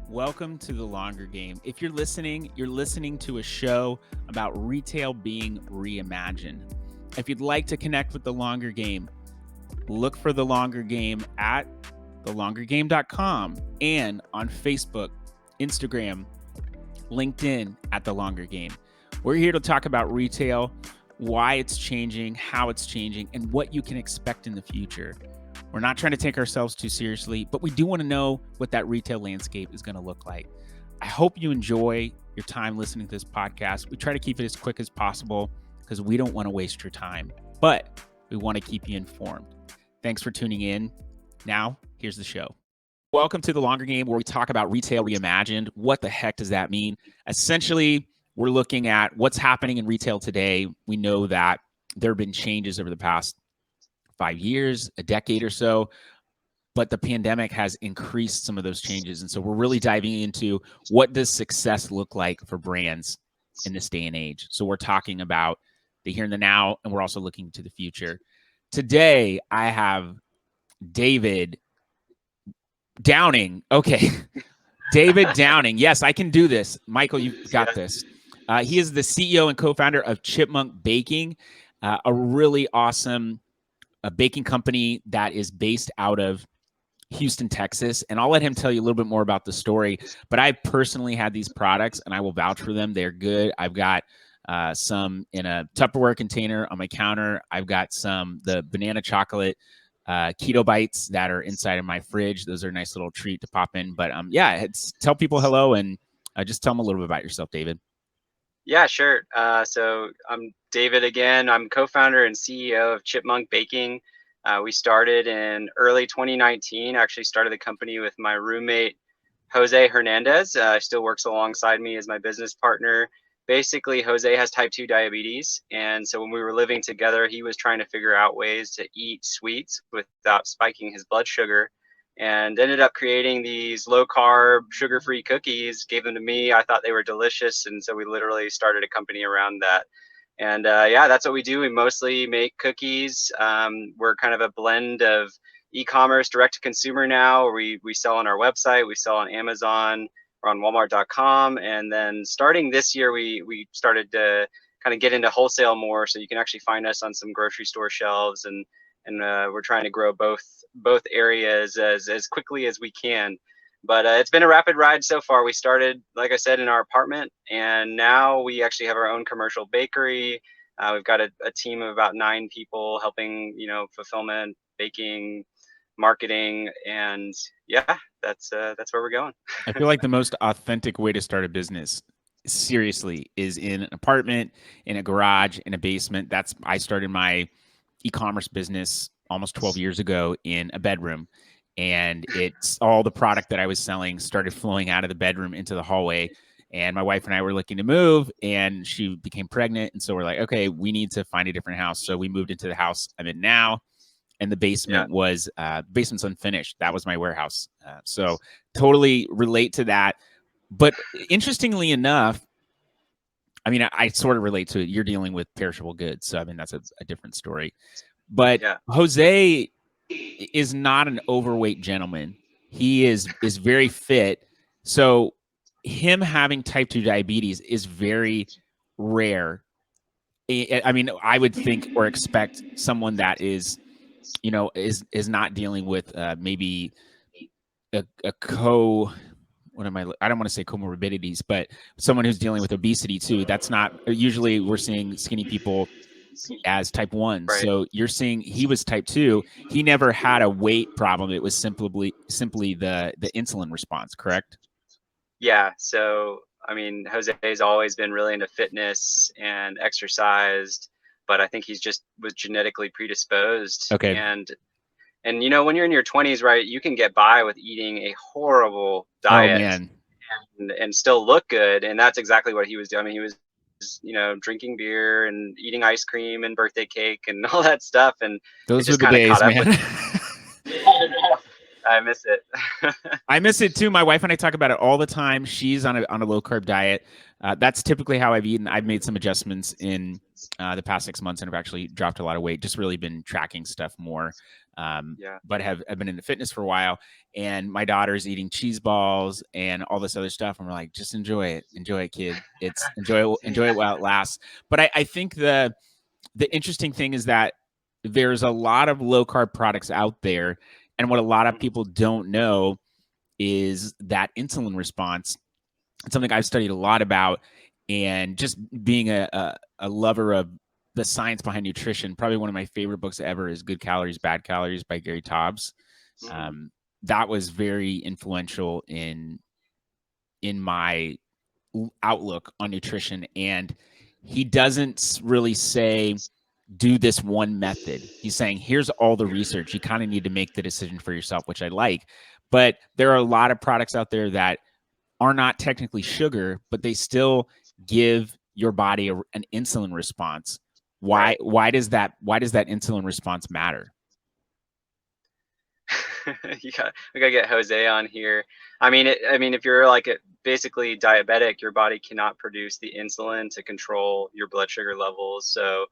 Welcome to The Longer Game. If you're listening to a show about retail being reimagined. If you'd like to connect with The Longer Game, look for The Longer Game at thelongergame.com and on Facebook, Instagram, LinkedIn at The Longer Game. We're here to talk about retail, why it's changing, how it's changing, and what you can expect in the future. We're not trying to take ourselves too seriously, but we do want to know what that retail landscape is going to look like. I hope you enjoy your time listening to this podcast. We try to keep it as quick as possible because we don't want to waste your time, but we want to keep you informed. Thanks for tuning in. Now, here's the show. Welcome to The Longer Game, where we talk about retail reimagined. What the heck does that mean? Essentially, we're looking at what's happening in retail today. We know that there have been changes over the past 5 years, a decade or so, but the pandemic has increased some of those changes. And so we're really diving into what does success look like for brands in this day and age. So we're talking about the here and the now, and we're also looking to the future. Today, I have David Downing. Okay. David Downing. Yes, I can do this. Michael, you've got this. He is the CEO and co-founder of Chipmonk Baking, a really awesome baking company that is based out of Houston, Texas. And I'll let him tell you a little bit more about the story. But I personally had these products, and I will vouch for them. They're good. I've got some in a Tupperware container on my counter. I've got the banana chocolate keto bites that are inside of my fridge. Those are a nice little treat to pop in. But tell people hello and just tell them a little bit about yourself, David. Yeah, sure. So I'm David again. I'm co-founder and CEO of Chipmonk Baking. We started in early 2019. I actually started the company with my roommate, Jose Hernandez. Still works alongside me as my business partner. Basically, Jose has type 2 diabetes. And so when we were living together, he was trying to figure out ways to eat sweets without spiking his blood sugar, and ended up creating these low carb, sugar-free cookies, gave them to me. I thought they were delicious. And so we literally started a company around that. And that's what we do. We mostly make cookies. We're kind of a blend of e-commerce, direct to consumer now. We sell on our website, we sell on Amazon, we're on Walmart.com. And then starting this year, we started to kind of get into wholesale more. So you can actually find us on some grocery store shelves, and we're trying to grow both areas as quickly as we can. But it's been a rapid ride so far. We started, like I said, in our apartment, and now we actually have our own commercial bakery. We've got a team of about 9 people helping, fulfillment, baking, marketing, and that's where we're going. I feel like the most authentic way to start a business, seriously, is in an apartment, in a garage, in a basement. I started my e-commerce business almost 12 years ago in a bedroom, and it's all the product that I was selling started flowing out of the bedroom into the hallway. And my wife and I were looking to move, and she became pregnant. And so we're like, okay, we need to find a different house. So we moved into the house I'm in now. And the basement was basement's unfinished. That was my warehouse. So totally relate to that. But interestingly enough, I mean, I sort of relate to it. You're dealing with perishable goods. So, I mean, that's a different story. But Jose is not an overweight gentleman. He is very fit. So him having type 2 diabetes is very rare. I mean, I would think or expect someone that is not dealing with maybe I don't want to say comorbidities, but someone who's dealing with obesity too. That's not usually, we're seeing skinny people as type 1. Right. So you're seeing he was type 2. He never had a weight problem. It was simply the insulin response, correct? Yeah. So, I mean, Jose's always been really into fitness and exercised, but I think he's just was genetically predisposed. Okay. And when you're in your 20s, right, you can get by with eating a horrible diet and still look good. And that's exactly what he was doing. I mean, he was, drinking beer and eating ice cream and birthday cake and all that stuff. And those were the days, man. I miss it. I miss it too. My wife and I talk about it all the time. She's on a low carb diet. That's typically how I've eaten. I've made some adjustments in the past 6 months and I've actually dropped a lot of weight. Just really been tracking stuff more. Yeah. but have been into fitness for a while. And my daughter's eating cheese balls and all this other stuff. And we're like, just enjoy it, kid. It's enjoy it while it lasts. But I think the interesting thing is that there's a lot of low carb products out there. And what a lot of people don't know is that insulin response. It's something I've studied a lot about. And just being a lover of the science behind nutrition, probably one of my favorite books ever is Good Calories, Bad Calories by Gary Taubes. That was very influential in my outlook on nutrition. And he doesn't really say, do this one method. He's saying, here's all the research. You kind of need to make the decision for yourself, which I like. But there are a lot of products out there that are not technically sugar, but they still give your body an insulin response. Why? Right. Why does that insulin response matter? We gotta get Jose on here. I mean, if you're like basically diabetic, your body cannot produce the insulin to control your blood sugar levels. So,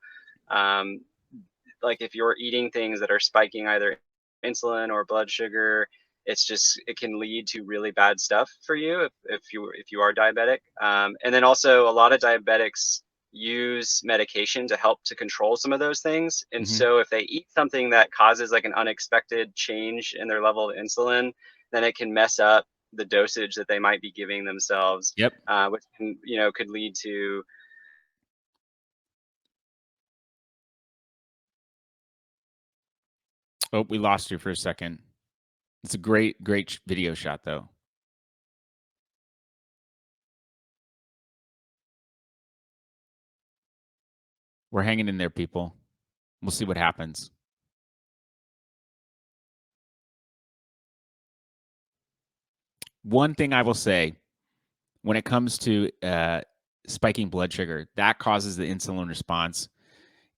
like if you're eating things that are spiking either insulin or blood sugar, it can lead to really bad stuff for you if you are diabetic. And then also a lot of diabetics use medication to help to control some of those things. And so if they eat something that causes like an unexpected change in their level of insulin, then it can mess up the dosage that they might be giving themselves. Yep. Which can, could lead to. Oh, we lost you for a second. It's a great video shot, though. We're hanging in there, people. We'll see what happens. One thing I will say, when it comes to spiking blood sugar, that causes the insulin response.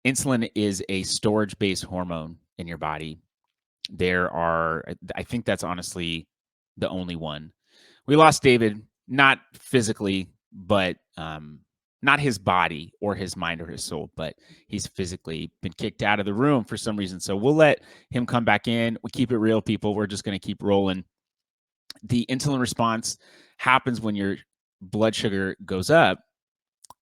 Insulin is a storage-based hormone in your body. I think that's honestly the only one. We lost David, not physically, but not his body or his mind or his soul, but he's physically been kicked out of the room for some reason. So we'll let him come back in. We keep it real, people. We're just going to keep rolling. The insulin response happens when your blood sugar goes up,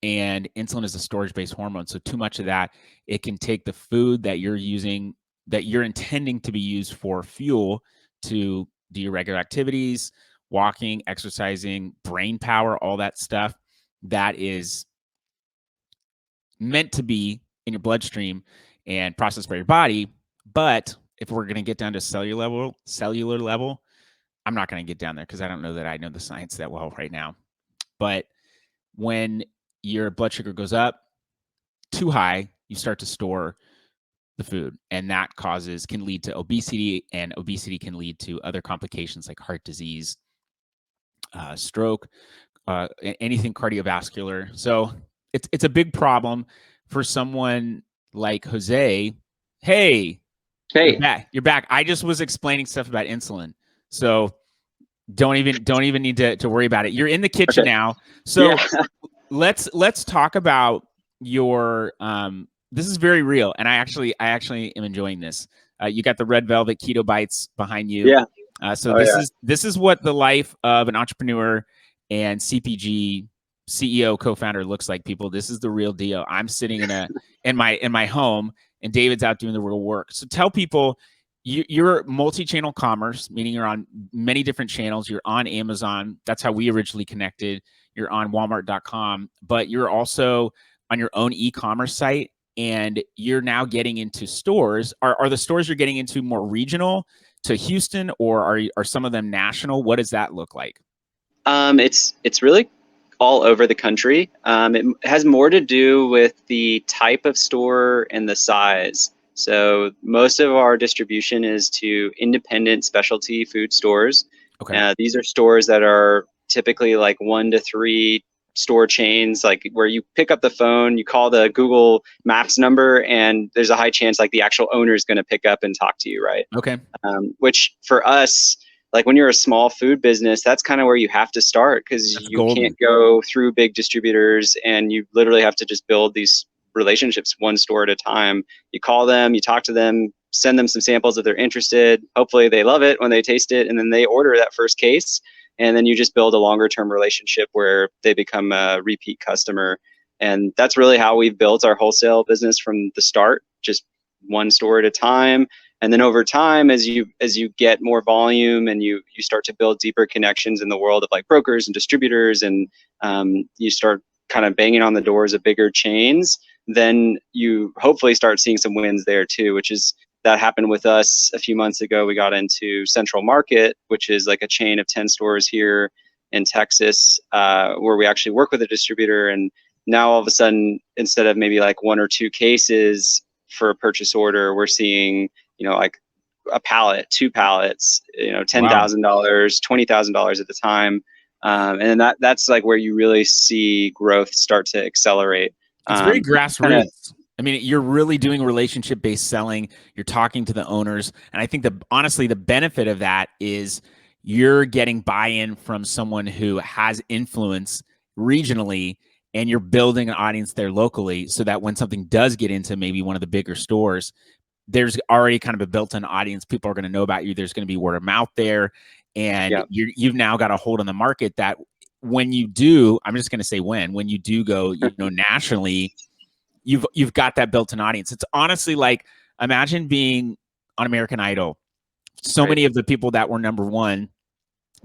and insulin is a storage-based hormone. So too much of that, it can take the food that you're using, that you're intending to be used for fuel to do your regular activities, walking, exercising, brain power, all that stuff that is meant to be in your bloodstream and processed by your body. But if we're going to get down to cellular level, I'm not going to get down there because I don't know that I know the science that well right now. But when your blood sugar goes up too high, you start to store the food, and that can lead to obesity, and obesity can lead to other complications like heart disease, stroke, anything cardiovascular. So it's a big problem for someone like Jose. Hey, you're back. I just was explaining stuff about insulin, so don't even need to worry about it. You're in the kitchen now, so let's talk about your. This is very real, and I actually am enjoying this. You got the red velvet keto bites behind you. Yeah. This is what the life of an entrepreneur and CPG CEO co-founder looks like, people. This is the real deal. I'm sitting in my home, and David's out doing the real work. So tell people, you're multi-channel commerce, meaning you're on many different channels. You're on Amazon. That's how we originally connected. You're on Walmart.com, but you're also on your own e-commerce site, and you're now getting into stores. Are the stores you're getting into more regional to Houston, or are some of them national? What does that look like? It's really all over the country. It has more to do with the type of store and the size. So most of our distribution is to independent specialty food stores. Okay. These are stores that are typically like 1 to 3 store chains, like where you pick up the phone, you call the Google Maps number, and there's a high chance like the actual owner is going to pick up and talk to you, right? Okay. Which for us, like when you're a small food business, that's kind of where you have to start, because you can't go through big distributors, and you literally have to just build these relationships one store at a time. You call them, you talk to them, send them some samples if they're interested. Hopefully they love it when they taste it, and then they order that first case. And then you just build a longer term relationship where they become a repeat customer. And that's really how we've built our wholesale business from the start, just one store at a time. And then over time, as you get more volume and you start to build deeper connections in the world of like brokers and distributors, and you start kind of banging on the doors of bigger chains, then you hopefully start seeing some wins there too, which is that happened with us a few months ago. We got into Central Market, which is like a chain of 10 stores here in Texas, where we actually work with a distributor. And now all of a sudden, instead of maybe like 1 or 2 cases for a purchase order, we're seeing, like a pallet, 2 pallets, $10,000, $20,000 at the time. And that's like where you really see growth start to accelerate. It's very grassroots. I mean, you're really doing relationship-based selling. You're talking to the owners. And I think honestly, the benefit of that is you're getting buy-in from someone who has influence regionally, and you're building an audience there locally so that when something does get into maybe one of the bigger stores, there's already kind of a built-in audience. People are going to know about you. There's going to be word of mouth there. And you've now got a hold on the market that when you do, I'm just going to say when you do go, nationally, you've got that built-in audience. It's honestly like, imagine being on American Idol. So many of the people that were number one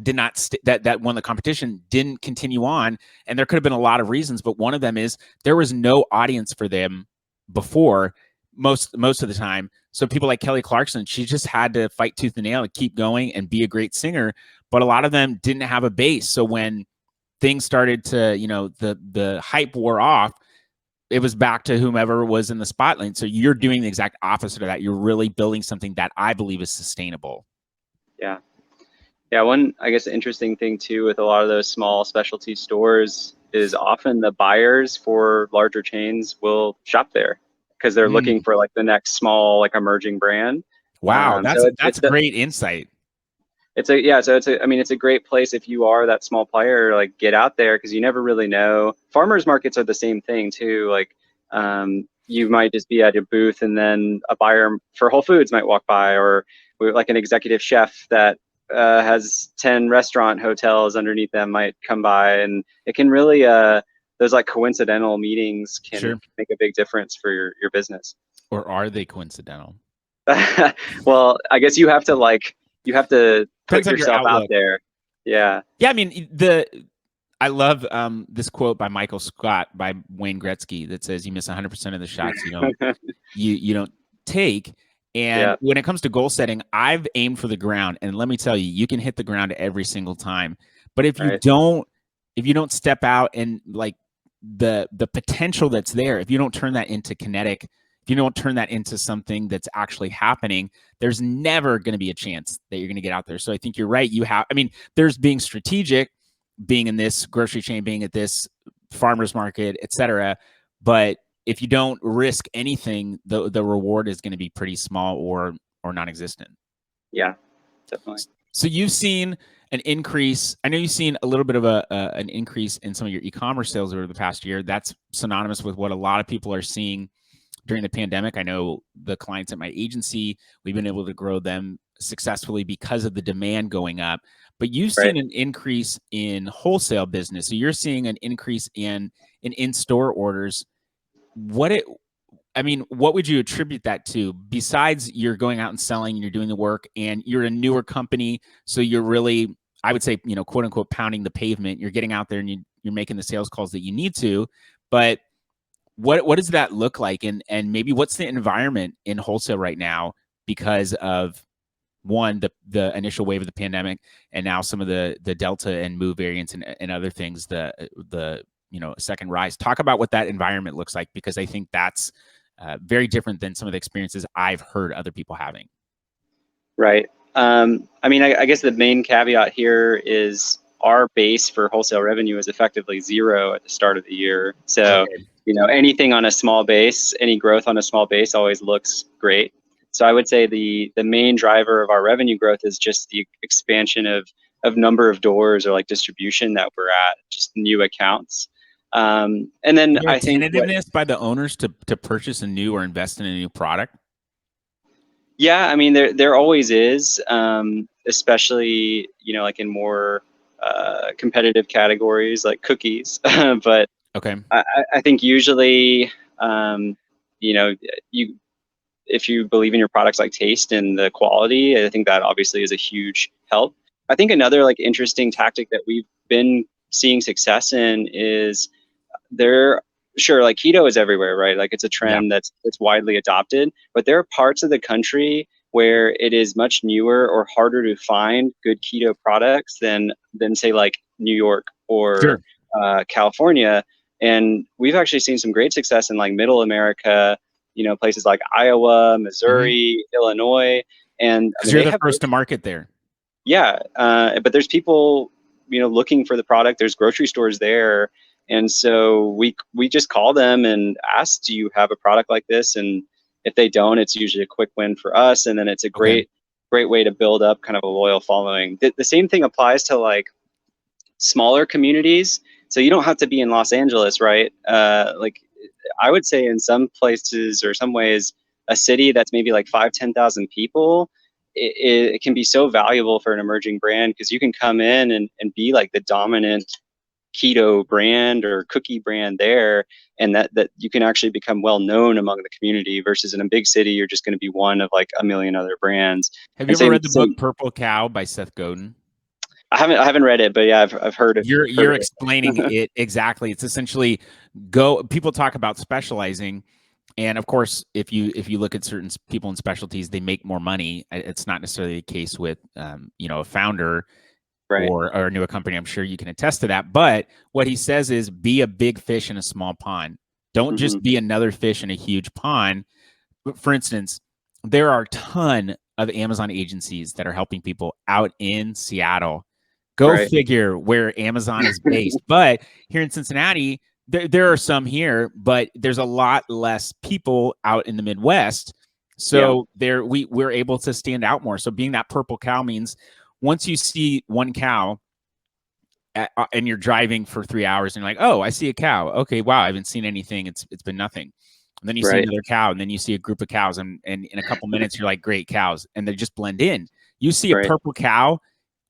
did not that won the competition didn't continue on, and there could have been a lot of reasons, but one of them is there was no audience for them before most of the time. So people like Kelly Clarkson, she just had to fight tooth and nail and keep going and be a great singer, but a lot of them didn't have a base. So when things started to, the hype wore off, it was back to whomever was in the spotlight. So you're doing the exact opposite of that. You're really building something that I believe is sustainable. Yeah. Yeah. One, I guess, interesting thing too with a lot of those small specialty stores is often the buyers for larger chains will shop there because they're looking for like the next small, like emerging brand. Wow. That's a great insight. It's a great place if you are that small player, like get out there, because you never really know. Farmers markets are the same thing too. Like you might just be at a booth and then a buyer for Whole Foods might walk by, or like an executive chef that has 10 restaurant hotels underneath them might come by, and it can really those like coincidental meetings can make a big difference for your business. Or are they coincidental? Well, I guess you have to put yourself out there. Yeah. Yeah. I mean, I love this quote by Michael Scott by Wayne Gretzky that says, "You miss 100% of the shots you don't take." And when it comes to goal setting, I've aimed for the ground, and let me tell you, you can hit the ground every single time. But if you don't step out and like the potential that's there, if you don't turn that into kinetic, if you don't turn that into something that's actually happening, there's never going to be a chance that you're going to get out there. So I think you're right. There's being strategic, being in this grocery chain, being at this farmer's market, etc. But if you don't risk anything, the reward is going to be pretty small or non-existent. Yeah, definitely. So you've seen an increase. I know you've seen a little bit of an increase in some of your e-commerce sales over the past year. That's synonymous with what a lot of people are seeing during the pandemic. I know the clients at my agency, we've been able to grow them successfully because of the demand going up. But you've seen an increase in wholesale business. So you're seeing an increase in in-store orders. What would you attribute that to, besides you're going out and selling and you're doing the work and you're a newer company? So you're really, I would say, quote unquote, pounding the pavement. You're getting out there and you're making the sales calls that you need to, but what does that look like? And maybe what's the environment in wholesale right now because of one, the initial wave of the pandemic, and now some of the Delta and Mu variants and other things, the second rise. Talk about what that environment looks like, because I think that's very different than some of the experiences I've heard other people having. Right. I guess the main caveat here is our base for wholesale revenue is effectively zero at the start of the year. So, anything on a small base, any growth on a small base always looks great. So I would say the main driver of our revenue growth is just the expansion of number of doors or like distribution that we're at, just new accounts. And then I think tentativeness by the owners to purchase a new or invest in a new product. Yeah, I mean, there always is, especially, like in more competitive categories like cookies. But Okay. I think usually, um, you know, you if you believe in your products like taste and the quality, I think that obviously is a huge help. I think another like interesting tactic that we've been seeing success in is there sure like keto is everywhere, right? Like it's a Yeah. trend that's widely adopted, but there are parts of the country where it is much newer or harder to find good keto products than say like New York or Sure. California. And we've actually seen some great success in like middle America, places like Iowa, Because Missouri, Illinois. And I mean you're they the have, first to market there. yeah, but there's people, looking for the product. There's grocery stores there, and so we just call them and ask, "Do you have a product like this?" And if they don't, it's usually a quick win for us, and then it's a Okay. great way to build up kind of a loyal following. The same thing applies to like smaller communities. So you don't have to be in Los Angeles, right? Like I would say in some places or some ways, a city that's maybe like 5, 10,000 people, it can be so valuable for an emerging brand because you can come in and be like the dominant keto brand or cookie brand there, and that you can actually become well known among the community versus in a big city, you're just going to be one of like a million other brands. Have you And ever same, read the book same. Purple Cow by Seth Godin? I haven't read it, but yeah, I've heard You're of explaining it. it exactly. It's essentially people talk about specializing, and of course, if you look at certain people in specialties, they make more money. It's not necessarily the case with a founder Right. or a new company. I'm sure you can attest to that. But what he says is be a big fish in a small pond. Don't Hmm. just be another fish in a huge pond. For instance, there are a ton of Amazon agencies that are helping people out in Seattle. Go Right. figure where Amazon is based. But here in Cincinnati, there are some here, but there's a lot less people out in the Midwest. Yeah. So we're able to stand out more. So being that purple cow means once you see one cow and you're driving for 3 hours and you're like, oh, I see a cow. Okay, wow, I haven't seen anything. It's been nothing. And then you see Right. another cow, and then you see a group of cows, and in a couple minutes you're like, great cows, and they just blend in. You see a Right. purple cow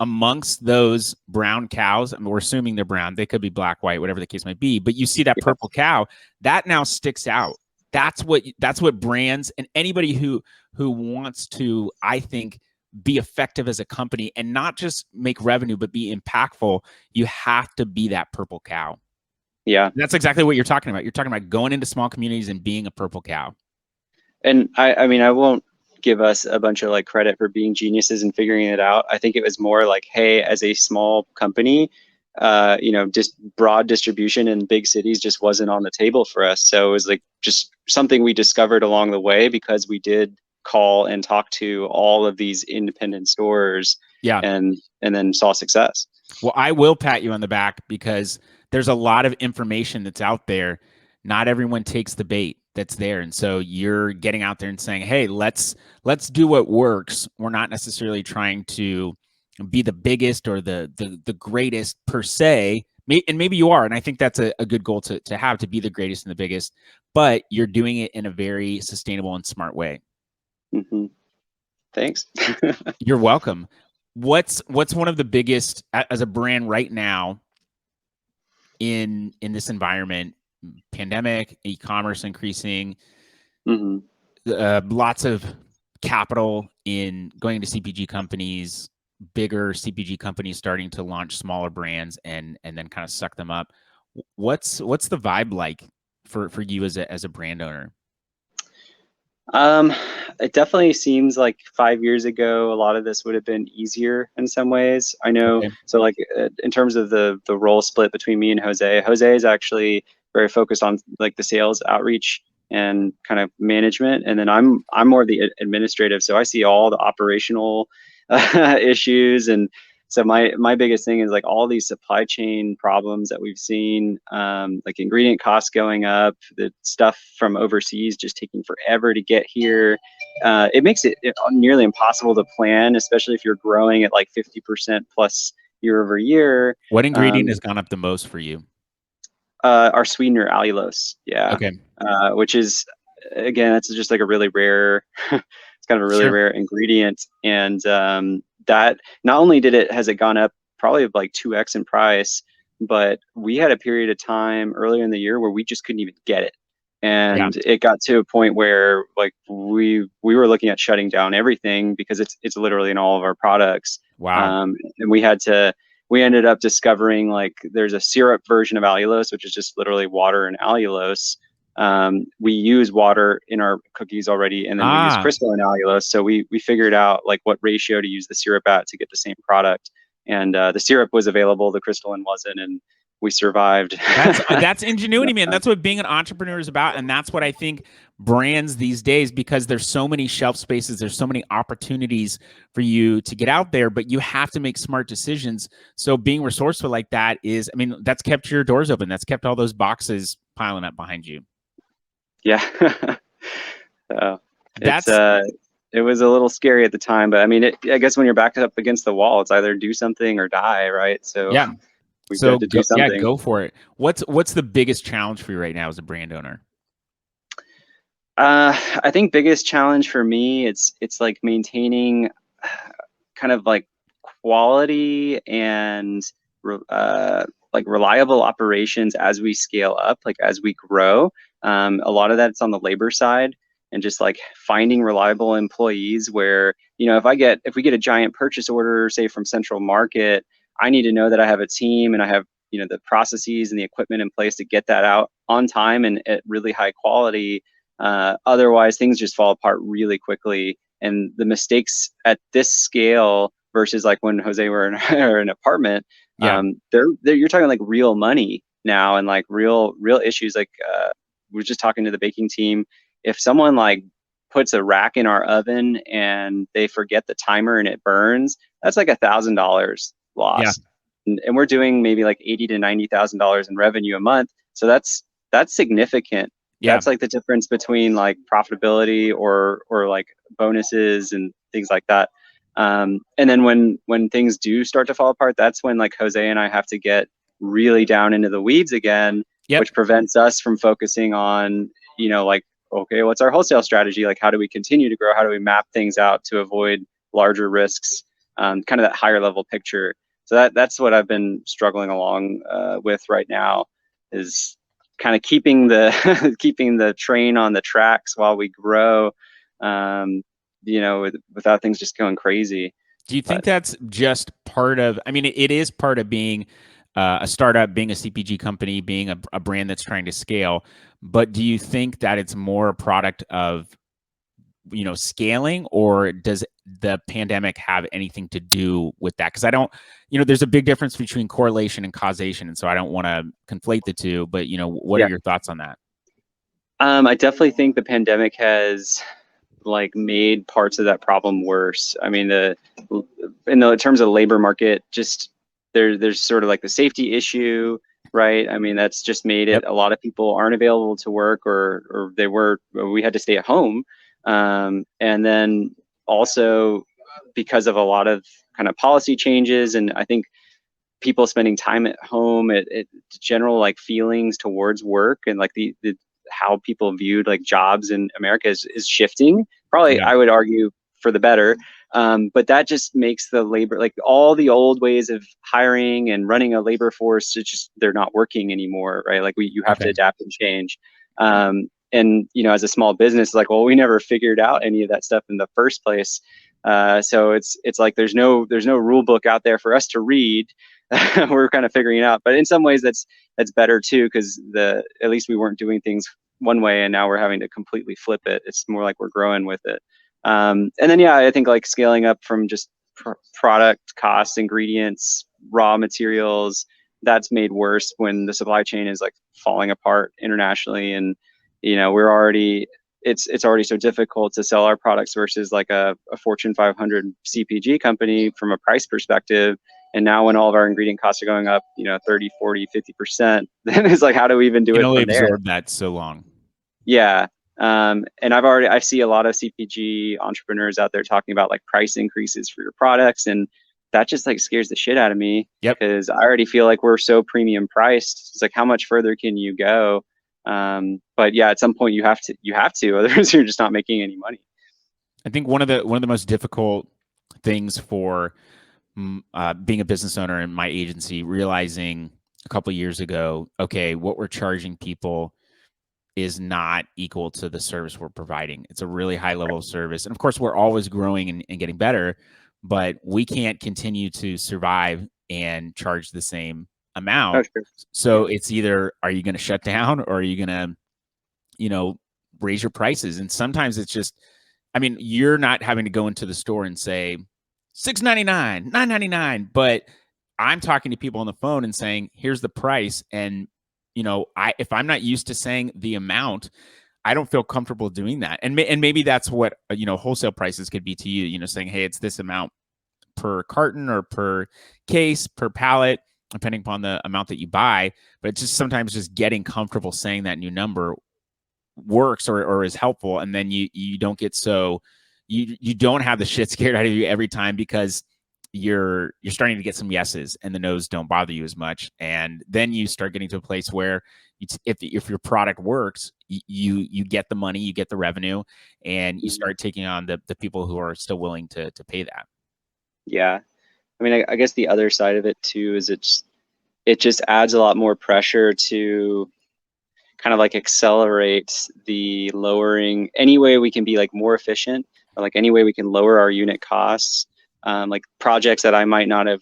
amongst those brown cows. I mean, we're assuming they're brown. They could be black, white, whatever the case might be. But you see that Yeah. purple cow that now sticks out. That's what brands and anybody who wants to, I think, be effective as a company and not just make revenue but be impactful, you have to be that purple cow. Yeah. That's exactly what you're talking about. You're talking about going into small communities and being a purple cow. And I mean, I won't give us a bunch of like credit for being geniuses and figuring it out. I think it was more like, hey, as a small company, just broad distribution in big cities just wasn't on the table for us. So it was like just something we discovered along the way because we did call and talk to all of these independent stores Yeah. and then saw success. Well, I will pat you on the back because there's a lot of information that's out there. Not everyone takes the bait that's there. And so you're getting out there and saying, hey, let's do what works. We're not necessarily trying to be the biggest or the greatest per se. And maybe you are. And I think that's a good goal to have, to be the greatest and the biggest, but you're doing it in a very sustainable and smart way. Hmm. Thanks. You're welcome. What's one of the biggest as a brand right now in this environment, pandemic, e-commerce increasing, Hmm. lots of capital in going into CPG companies, bigger CPG companies starting to launch smaller brands and then kind of suck them up. What's the vibe like for you as a brand owner? Um, it definitely seems like 5 years ago, a lot of this would have been easier in some ways. I know. Okay. So, like in terms of the role split between me and Jose, Jose is actually very focused on like the sales outreach and kind of management, and then I'm more the administrative. So I see all the operational issues, and so my biggest thing is like all these supply chain problems that we've seen, like ingredient costs going up, the stuff from overseas just taking forever to get here. It makes it nearly impossible to plan, especially if you're growing at like 50% plus year over year. What ingredient Um, has gone up the most for you? our sweetener allulose, yeah, Okay. which is again, it's just like a really rare. It's kind of a really Sure. rare ingredient. And that not only has it gone up probably like 2x in price, but we had a period of time earlier in the year where we just couldn't even get it. Yeah. And it got to a point where like we were looking at shutting down everything because it's literally in all of our products. Wow. And we ended up discovering like there's a syrup version of allulose, which is just literally water and allulose. We use water in our cookies already, and then we use Ah, crystalline allulose. So we figured out like what ratio to use the syrup at to get the same product. And the syrup was available, the crystalline wasn't, and we survived. that's ingenuity, man. That's what being an entrepreneur is about, and that's what I think brands these days, because there's so many shelf spaces, there's so many opportunities for you to get out there, but you have to make smart decisions. So being resourceful like that is, I mean, that's kept your doors open. That's kept all those boxes piling up behind you. Yeah. It's That's it was a little scary at the time, but I mean, I guess when you're backed up against the wall, it's either do something or die, right? So yeah. we So had to do go, yeah, something. go for it. What's the biggest challenge for you right now as a brand owner? I think biggest challenge for me, it's like maintaining kind of like quality and like reliable operations as we scale up, like as we grow. A lot of that's on the labor side, and just like finding reliable employees where, if we get a giant purchase order, say from Central Market, I need to know that I have a team and I have, the processes and the equipment in place to get that out on time and at really high quality. Otherwise, things just fall apart really quickly. And the mistakes at this scale versus like when Jose were in an apartment, Yeah. you're talking like real money now and like real issues. Like we were just talking to the baking team. If someone like puts a rack in our oven and they forget the timer and it burns, that's like $1,000 Yeah. lost. And we're doing maybe like 80 to $90,000 in revenue a month. So that's significant. Yeah. That's like the difference between like profitability or like bonuses and things like that. And then when things do start to fall apart, that's when like Jose and I have to get really down into the weeds again, Yep. which prevents us from focusing on, like, okay, what's our wholesale strategy? Like, how do we continue to grow? How do we map things out to avoid larger risks? Kind of that higher level picture. So that's what I've been struggling along with right now, is kind of keeping the keeping the train on the tracks while we grow, without things just going crazy. Do you think But that's just part of, I mean, it is part of being a startup, being a CPG company, being a brand that's trying to scale. But do you think that it's more a product of, scaling, or does the pandemic have anything to do with that? Because I don't, there's a big difference between correlation and causation. And so I don't want to conflate the two, but, what are yeah, your thoughts on that? I definitely think the pandemic has like made parts of that problem worse. I mean, in the terms of the labor market, just there's sort of like the safety issue, right? I mean, that's just made it, Yep. a lot of people aren't available to work, or we had to stay at home. And then also because of a lot of kind of policy changes, and I think people spending time at home, general like feelings towards work, and like the how people viewed like jobs in America is shifting. Probably, Yeah. I would argue, for the better. But that just makes the labor, like all the old ways of hiring and running a labor force, they're not working anymore, right? Like you have to Okay. adapt and change. And as a small business, like, well, we never figured out any of that stuff in the first place. So it's like there's no rule book out there for us to read. We're kind of figuring it out, but in some ways that's better too, because at least we weren't doing things one way and now we're having to completely flip it. It's more like we're growing with it. And then yeah, I think like scaling up from just product costs, ingredients, raw materials, that's made worse when the supply chain is like falling apart internationally. And we're already, it's already so difficult to sell our products versus like a Fortune 500 CPG company from a price perspective. And now when all of our ingredient costs are going up, 30, 40, 50%, then it's like, how do we even do You can it only from there? absorb that so long. Yeah. And I see a lot of CPG entrepreneurs out there talking about like price increases for your products. And that just like scares the shit out of me, Yep. because I already feel like we're so premium priced. It's like, how much further can you go? But yeah, at some point you have to, otherwise you're just not making any money. I think one of the most difficult things for being a business owner in my agency, realizing a couple of years ago, okay, what we're charging people is not equal to the service we're providing. It's a really high level of service. And of course, we're always growing and getting better, but we can't continue to survive and charge the same Oh, amount. sure. So Yeah. it's either, are you going to shut down, or are you going to, you know, raise your prices? And sometimes it's just, I mean, you're not having to go into the store and say $6.99, $9.99, but I'm talking to people on the phone and saying, here's the price. And, if I'm not used to saying the amount, I don't feel comfortable doing that. And maybe that's what, wholesale prices could be to you, saying, hey, it's this amount per carton or per case, per pallet, depending upon the amount that you buy. But it's just sometimes just getting comfortable saying that new number works, or is helpful. And then you don't get so, you don't have the shit scared out of you every time, because you're starting to get some yeses, and the no's don't bother you as much. And then you start getting to a place where if your product works, you get the money, you get the revenue, and you Mhm. start taking on the people who are still willing to pay that. Yeah. I mean, I guess the other side of it too is it just adds a lot more pressure to kind of like accelerate the lowering any way we can be like more efficient, or like any way we can lower our unit costs. Like projects that I might not have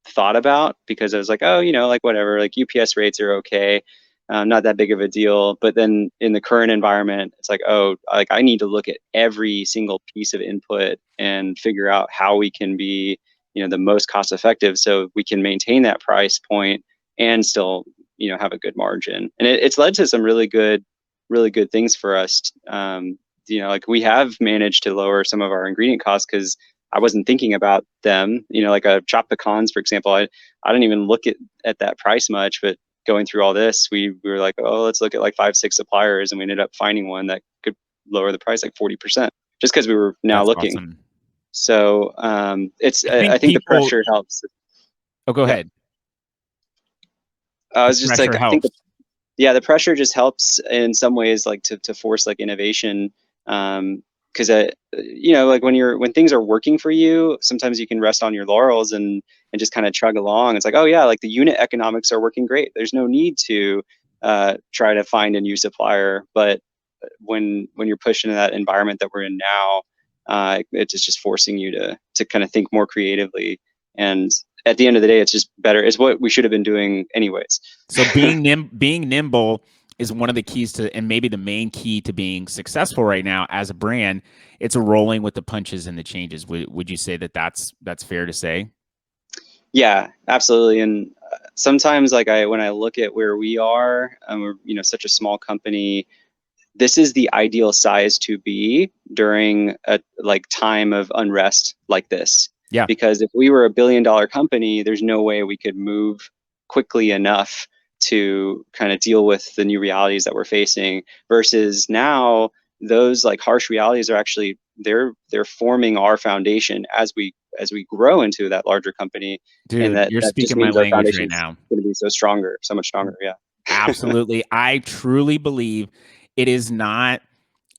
thought about because I was like, oh, like whatever, like UPS rates are okay, not that big of a deal. But then in the current environment, it's like, oh, like I need to look at every single piece of input and figure out how we can be, the most cost effective so we can maintain that price point and still, have a good margin. And it's led to some really good things for us. Like we have managed to lower some of our ingredient costs because I wasn't thinking about them. Like a chopped pecans, for example. I didn't even look at that price much, but going through all this, we were like, oh, let's look at like 5, 6 suppliers, and we ended up finding one that could lower the price like 40%, just because we were now That's looking. awesome. So it's I I think think the people. pressure helps. Oh, go Yeah, ahead. I The was just like, pressure I think helps. the pressure just helps in some ways, like to force like innovation. Because like when things are working for you, sometimes you can rest on your laurels and just kind of chug along. It's like, oh yeah, like the unit economics are working great, there's no need to try to find a new supplier. But when you're pushed into that environment that we're in now, it's just forcing you to kind of think more creatively. And at the end of the day, it's just better, it's what we should have been doing anyways. So being nimble is one of the keys to, and maybe the main key to being successful right now as a brand. It's rolling with the punches and the changes. Would you say that that's fair to say? Yeah, absolutely. And sometimes, like when I look at where we are, we're such a small company. This is the ideal size to be during a like time of unrest like this. Yeah, Because if we were a $1 billion company, there's no way we could move quickly enough to kind of deal with the new realities that we're facing. Versus now, those like harsh realities are actually they're forming our foundation as we grow into that larger company, and dude, that you're just speaking my means our language foundation right is now. going to be so stronger, so much stronger. Yeah. Absolutely. I truly believe it is not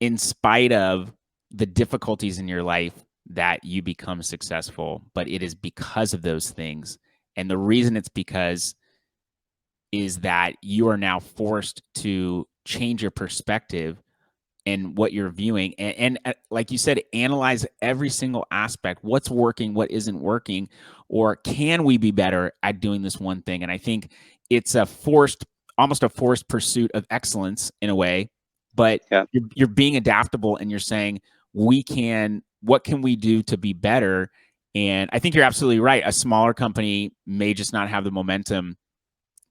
in spite of the difficulties in your life that you become successful, but it is because of those things. And the reason it's because is that you are now forced to change your perspective and what you're viewing, and like you said, analyze every single aspect. What's working, what isn't working, or can we be better at doing this one thing? And I think it's almost a forced pursuit of excellence in a way, but Yeah. you're being adaptable, and you're saying, what can we do to be better? And I think you're absolutely right. A smaller company may just not have the momentum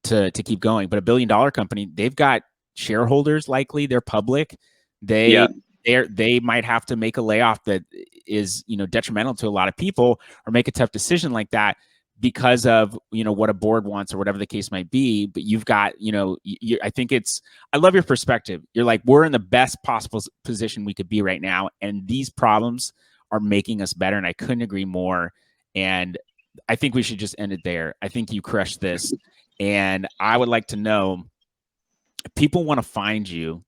to keep going. But $1 billion company, they've got shareholders, likely they're public. Yeah. They might have to make a layoff that is, detrimental to a lot of people, or make a tough decision like that because of, what a board wants, or whatever the case might be. But you've got, I think I love your perspective. You're like, we're in the best possible position we could be right now, and these problems are making us better. And I couldn't agree more. And I think we should just end it there. I think you crushed this. And I would like to know, if people want to find you,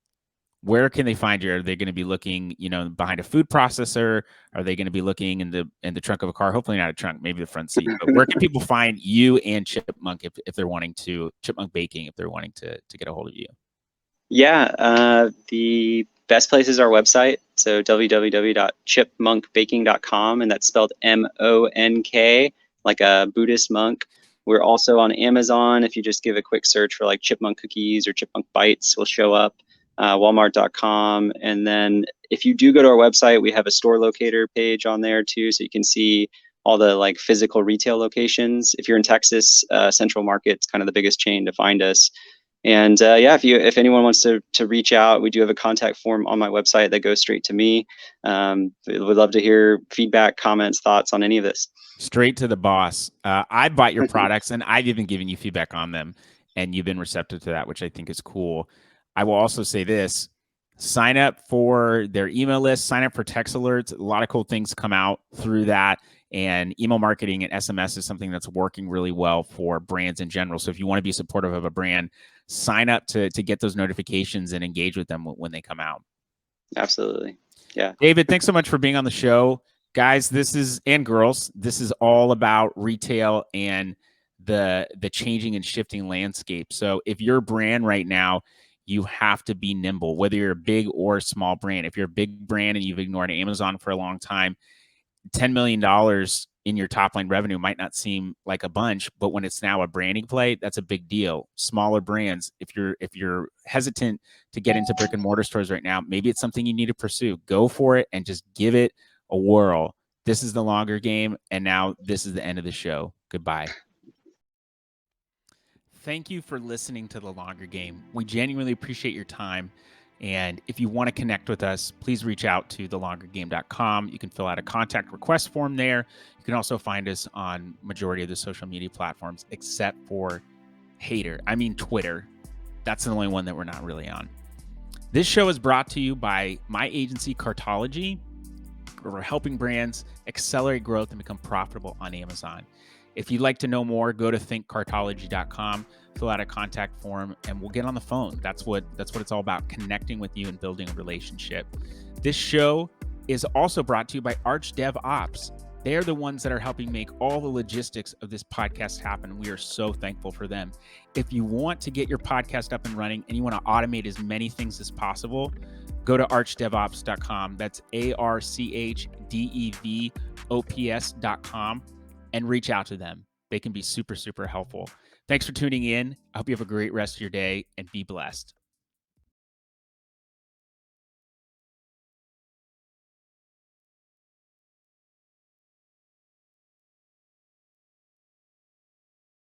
where can they find you? Are they going to be looking, behind a food processor? Are they going to be looking in the trunk of a car? Hopefully not a trunk, maybe the front seat. But where can people find you and Chipmonk if they're wanting to, Chipmonk Baking, if they're wanting to get a hold of you? Yeah, the best place is our website. So www.chipmonkbaking.com, and that's spelled MONK, like a Buddhist monk. We're also on Amazon. If you just give a quick search for like Chipmunk cookies or Chipmunk bites, we'll show up. Walmart.com. And then if you do go to our website, we have a store locator page on there too, so you can see all the like physical retail locations. If you're in Texas, Central Market's kind of the biggest chain to find us. And yeah, if anyone wants to reach out, we do have a contact form on my website that goes straight to me. We'd love to hear feedback, comments, thoughts on any of this. Straight to the boss. I bought your products and I've even given you feedback on them, and you've been receptive to that, which I think is cool. I will also say this: sign up for their email list, sign up for text alerts. A lot of cool things come out through that. And email marketing and SMS is something that's working really well for brands in general. So if you want to be supportive of a brand, sign up to get those notifications and engage with them when they come out. Absolutely. Yeah. David, thanks so much for being on the show. Guys, and girls, this is all about retail and the changing and shifting landscape. So if you're a brand right now, you have to be nimble, whether you're a big or a small brand. If you're a big brand and you've ignored Amazon for a long time, $10 million in your top line revenue might not seem like a bunch, but when it's now a branding play, that's a big deal. Smaller brands, if you're hesitant to get into brick and mortar stores right now, maybe it's something you need to pursue. Go for it and just give it a whirl. This is the longer game, and now this is the end of the show. Goodbye. Thank you for listening to The Longer Game. We genuinely appreciate your time. And if you want to connect with us, please reach out to thelongergame.com. You can fill out a contact request form there. You can also find us on majority of the social media platforms, except for Twitter. That's the only one that we're not really on. This show is brought to you by my agency, Cartology. We're helping brands accelerate growth and become profitable on Amazon. If you'd like to know more, go to thinkcartology.com, fill out a contact form, and we'll get on the phone. That's what it's all about, connecting with you and building a relationship. This show is also brought to you by Arch DevOps. They're the ones that are helping make all the logistics of this podcast happen. We are so thankful for them. If you want to get your podcast up and running and you want to automate as many things as possible, go to archdevops.com. That's ARCHDEVOPS.com. and reach out to them. They can be super, super helpful. Thanks for tuning in. I hope you have a great rest of your day and be blessed.